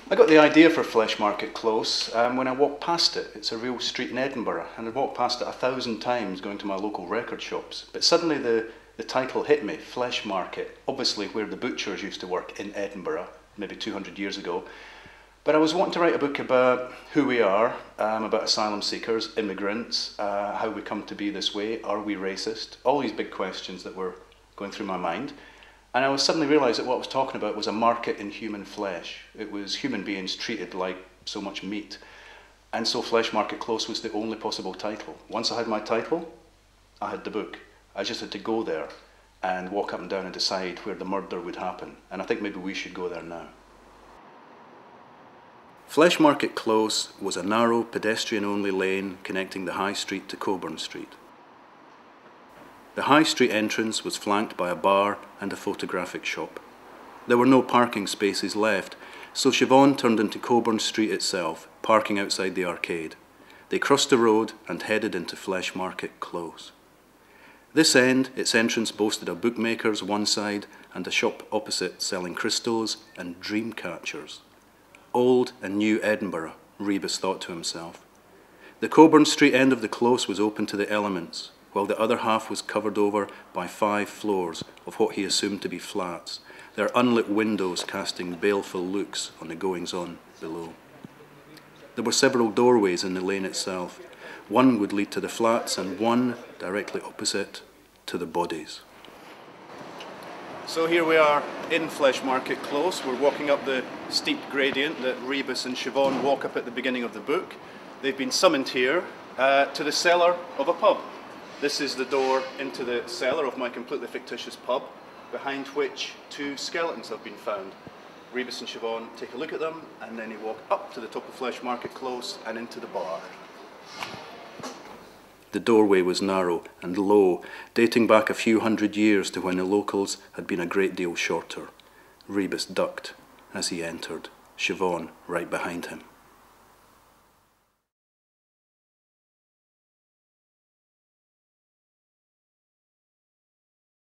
I got the idea for Fleshmarket Close when I walked past it. It's a real street in Edinburgh, and I'd walked past it 1,000 times going to my local record shops. But suddenly the title hit me, Fleshmarket, obviously where the butchers used to work in Edinburgh, maybe 200 years ago. But I was wanting to write a book about who we are, about asylum seekers, immigrants, how we come to be this way, are we racist? All these big questions that were going through my mind. And I suddenly realised that what I was talking about was a market in human flesh. It was human beings treated like so much meat. And so Fleshmarket Close was the only possible title. Once I had my title, I had the book. I just had to go there and walk up and down and decide where the murder would happen. And I think maybe we should go there now. Fleshmarket Close was a narrow, pedestrian-only lane connecting the High Street to Coburn Street. The High Street entrance was flanked by a bar and a photographic shop. There were no parking spaces left, so Siobhan turned into Coburn Street itself, parking outside the arcade. They crossed the road and headed into Fleshmarket Close. This end, its entrance boasted a bookmaker's one side and a shop opposite selling crystals and dream catchers. Old and new Edinburgh, Rebus thought to himself. The Coburn Street end of the Close was open to the elements, while the other half was covered over by 5 floors of what he assumed to be flats, their unlit windows casting baleful looks on the goings-on below. There were several doorways in the lane itself. One would lead to the flats and one, directly opposite, to the bodies. So here we are in Fleshmarket Close. We're walking up the steep gradient that Rebus and Siobhan walk up at the beginning of the book. They've been summoned here to the cellar of a pub. This is the door into the cellar of my completely fictitious pub, behind which 2 skeletons have been found. Rebus and Siobhan take a look at them, and then they walk up to the top of Fleshmarket Close and into the bar. The doorway was narrow and low, dating back a few hundred years to when the locals had been a great deal shorter. Rebus ducked as he entered, Siobhan right behind him.